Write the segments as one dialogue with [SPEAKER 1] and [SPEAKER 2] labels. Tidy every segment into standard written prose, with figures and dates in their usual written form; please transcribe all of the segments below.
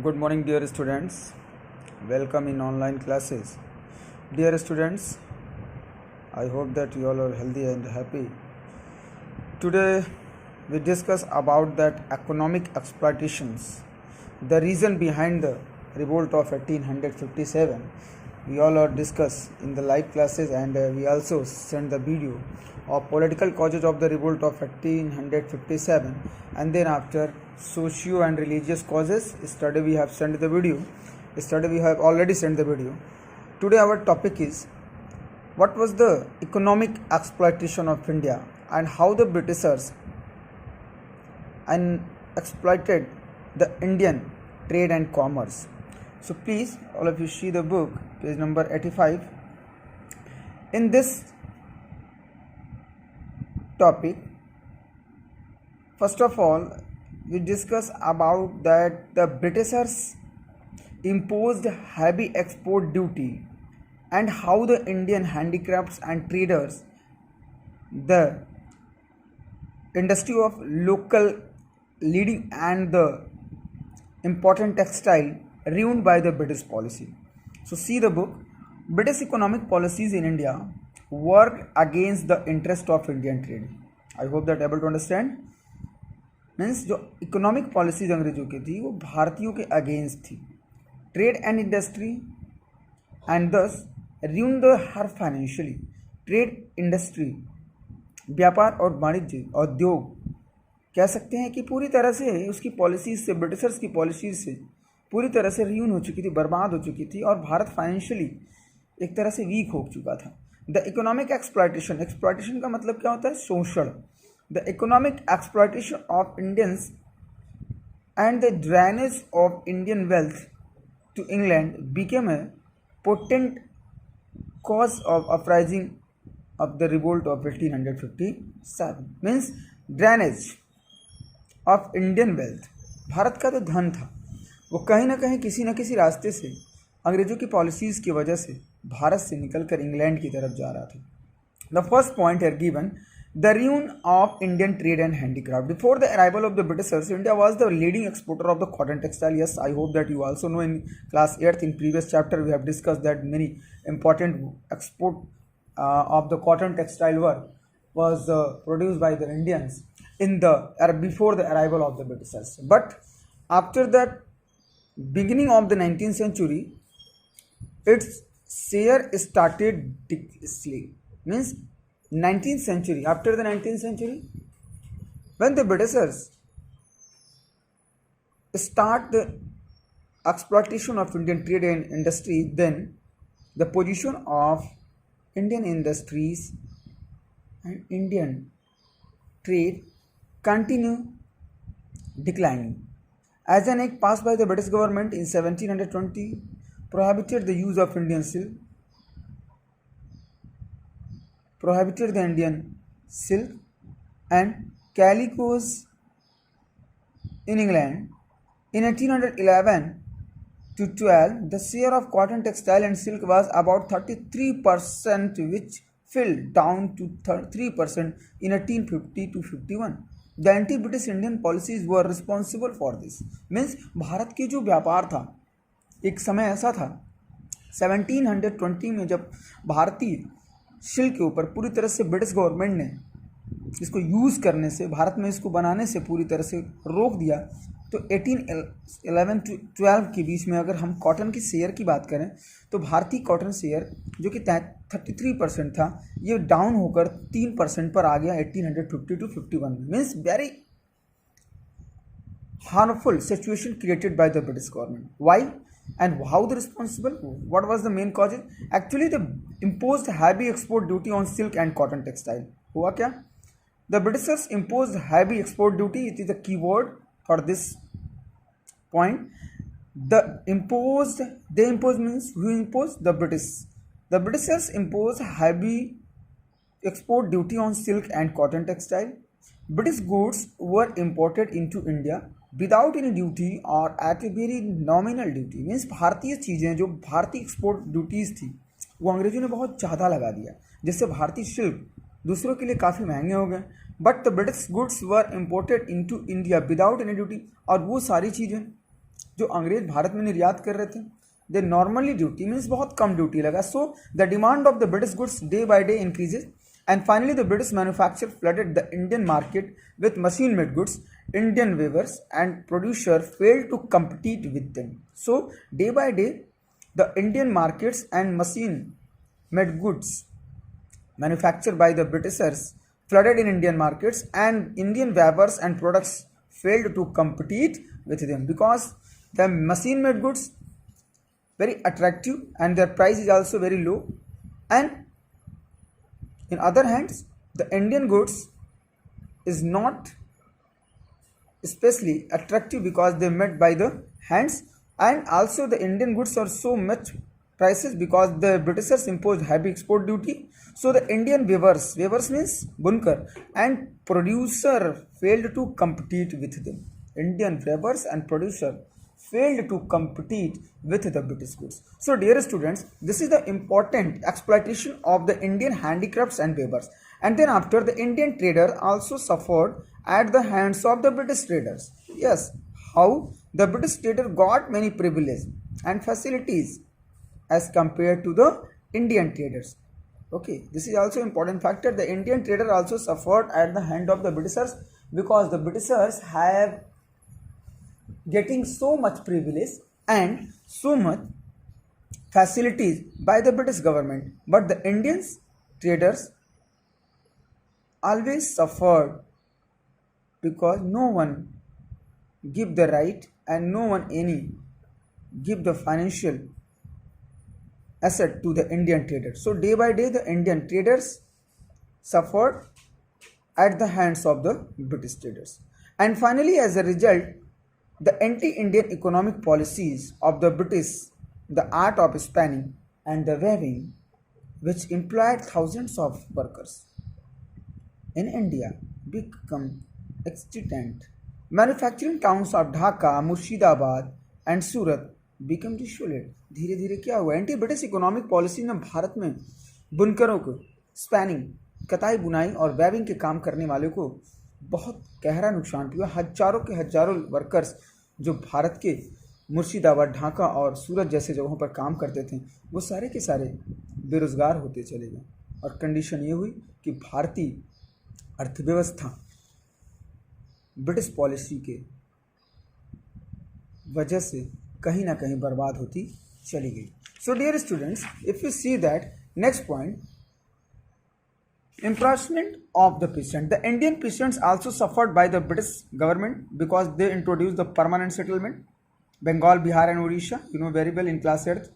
[SPEAKER 1] Good morning, dear students. Welcome in online classes. Dear students, I hope that you all are healthy and happy. Today, we discuss about that economic exploitations, the reason behind the revolt of 1857. We all are discuss in the live classes, and we also send the video of political causes of the revolt of 1857, and then after socio and religious causes study we have sent the video. We have already sent the video. Today our topic is what was the economic exploitation of India and how the Britishers and exploited the Indian trade and commerce. So please all of you see the book, page number 85. In this topic, first of all, we discuss about that the Britishers imposed heavy export duty and how the Indian handicrafts and traders, the industry of local leading and the important textile ruined by the British policy. So see the book. British economic policies in India worked against the interest of Indian trade. I hope that able to understand. Means जो economic policies अंग्रेजों की थी वो भारतीयों के against थी. Trade and industry and दस ruined the her financially. Trade industry, व्यापार और वाणिज्य, उद्योग कह सकते हैं कि पूरी तरह से उसकी पॉलिसीज से, ब्रिटिशर्स की पॉलिसीज से पूरी तरह से रियून हो चुकी थी, बर्बाद हो चुकी थी और भारत फाइनेंशियली एक तरह से वीक हो चुका था. द इकोनॉमिक एक्सप्लॉयटेशन का मतलब क्या होता है? शोषण. The economic exploitation of Indians and the drainage of Indian wealth to England became a potent cause of uprising of the revolt of 1857. Means drainage of Indian wealth, Bharat का जो धन था वो कहीं ना कहीं किसी न किसी रास्ते से अंग्रेजों की पॉलिसीज़ की वजह से भारत से निकलकर इंग्लैंड की तरफ जा रहा था. द फर्स्ट पॉइंट है given the ruin of Indian trade and handicraft. Before the arrival of the Britishers, India was the leading exporter of the cotton textile. Yes, I hope that you also know in class 8th, in previous chapter, we have discussed that many important export of the cotton textile work was produced by the Indians in the before the arrival of the Britishers. But after that, beginning of the 19th century, its share started declining. Means 19th century, after the 19th century, when the Britishers start the exploitation of Indian trade and industry, then the position of Indian industries and Indian trade continue declining. As an act passed by the British government in 1720 prohibited the use of Indian silk, and calicos in England. In 1811 to 12, the share of cotton, textile and silk was about 33%, which fell down to 3% in 1850 to 51. The anti-British Indian policies were responsible for this. Means Bharat की जो व्यापार था, एक समय ऐसा था 1720 में जब भारतीय सिल्क के ऊपर पूरी तरह से ब्रिटिश गवर्नमेंट ने इसको यूज़ करने से, भारत में इसको बनाने से पूरी तरह से रोक दिया. तो 1811 to 12 के बीच में अगर हम कॉटन की शेयर की बात करें तो भारतीय कॉटन शेयर जो कि 33% था, ये डाउन होकर 3% पर आ गया 1850 to 51. Means very harmful situation created by the British government. Why? And how the responsible? What was the main cause? Actually, they imposed heavy export duty on silk and cotton textile. हुआ क्या? The Britishers imposed heavy export duty. It is the keyword for this point. They imposed means who imposed? The British. The Britishers imposed heavy export duty on silk and cotton textile. British goods were imported into India without any duty और at a very nominal duty. Means भारतीय चीज़ें जो भारतीय export duties थी वो अंग्रेजों ने बहुत ज़्यादा लगा दिया, जिससे भारतीय सिल्क दूसरों के लिए काफ़ी महंगे हो गए. But the British goods were imported into India without any duty. और वो सारी चीज़ें जो अंग्रेज भारत में निर्यात कर रहे थे, दे नॉर्मली ड्यूटी मीन्स बहुत कम ड्यूटी लगा. So the demand of the British goods day by day increases and finally the British manufacturer flooded the Indian market with machine made goods. Indian weavers and producers failed to compete with them. So day by day the Indian markets and machine made goods manufactured by the Britishers flooded in Indian markets, and Indian weavers and products failed to compete with them because the machine made goods very attractive and their price is also very low, and in other hands the Indian goods is not especially attractive because they made by the hands, and also the Indian goods are so much prices because the Britishers imposed heavy export duty. So the Indian weavers means bunkar, and producer failed to compete with them. Indian weavers and producer failed to compete with the British goods. So dear students, this is the important exploitation of the Indian handicrafts and weavers. And then after, the Indian trader also suffered at the hands of the British traders. Yes, how the British trader got many privileges and facilities as compared to the Indian traders. Okay, this is also important factor. The Indian trader also suffered at the hand of the Britishers because the Britishers have getting so much privilege and so much facilities by the British government, but the Indian traders always suffered because no one give the right and no one any give the financial asset to the Indian traders. So day by day the Indian traders suffered at the hands of the British traders, and finally as a result the anti-Indian economic policies of the British, the art of spinning and the weaving, which employed thousands of workers in India, become extinct. Manufacturing towns of Dhaka, Murshidabad and Surat became desolate. धीरे धीरे क्या हुआ, anti British economic policy ने भारत में बुनकरों को, spanning, कताई बुनाई और वेविंग के काम करने वालों को बहुत गहरा नुकसान हुआ. हजारों के हजारों वर्कर्स जो भारत के मुर्शिदाबाद, ढाका और सूरत जैसे जगहों पर काम करते थे, वो सारे के सारे बेरोजगार होते चले गए, और कंडीशन ये हुई कि भारतीय अर्थव्यवस्था ब्रिटिश पॉलिसी के वजह से कहीं ना कहीं बर्बाद होती चली गई. So dear students, if you see that next point, imprisonment of the peasant. The Indian peasants also suffered by the British government because they introduced the permanent settlement. Bengal, Bihar and Odisha, you know very well in class-10th.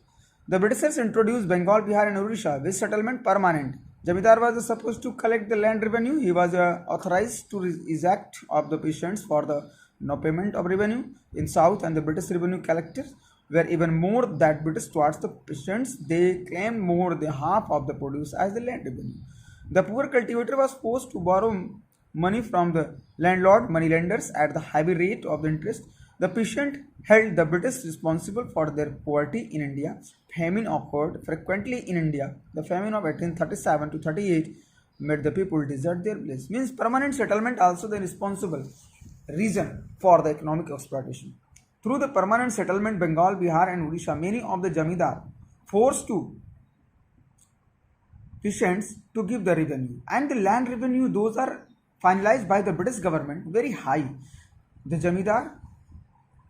[SPEAKER 1] The Britishers introduced Bengal, Bihar and Odisha with settlement permanent. Jamidar was supposed to collect the land revenue. He was authorized to exact of the peasants for the no payment of revenue in south, and the British revenue collectors were even more that British towards the peasants. They claimed more than half of the produce as the land revenue. The poor cultivator was forced to borrow money from the landlord, moneylenders at the heavy rate of the interest. The peasant held the British responsible for their poverty in India. Famine occurred frequently in India. The famine of 1837 to 38 made the people desert their place. Means permanent settlement also the responsible reason for the economic exploitation. Through the permanent settlement, Bengal, Bihar and Odisha, many of the Jamidar forced to peasants to give the revenue, and the land revenue, those are finalized by the British government, very high. The Jamidar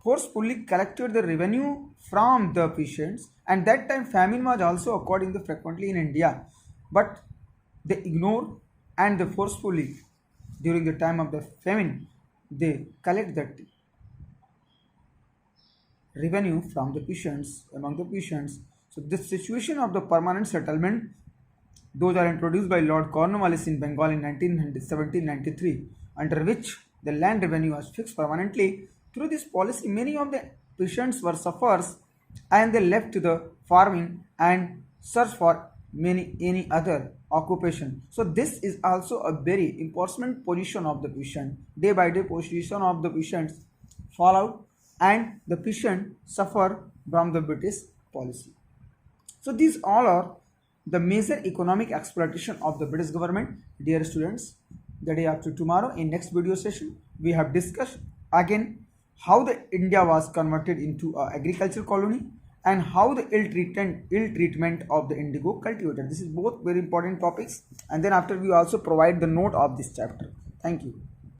[SPEAKER 1] forcefully collected the revenue from the peasants, and that time famine was also occurring frequently in India, but they ignored and they forcefully during the time of the famine they collect that revenue from the peasants, among the peasants. So this situation of the permanent settlement, those are introduced by Lord Cornwallis in Bengal in 1793, under which the land revenue was fixed permanently. Through this policy, many of the peasants were sufferers, and they left to the farming and search for any other occupation. So this is also a very important position of the peasant. Day by day position of the peasants fall out, and the peasant suffer from the British policy. So these all are the major economic exploitation of the British government. Dear students, the day after tomorrow in next video session we have discussed again how the India was converted into a agricultural colony, and how the ill treatment of the indigo cultivator. This is both very important topics, and then after we also provide the note of this chapter. Thank you.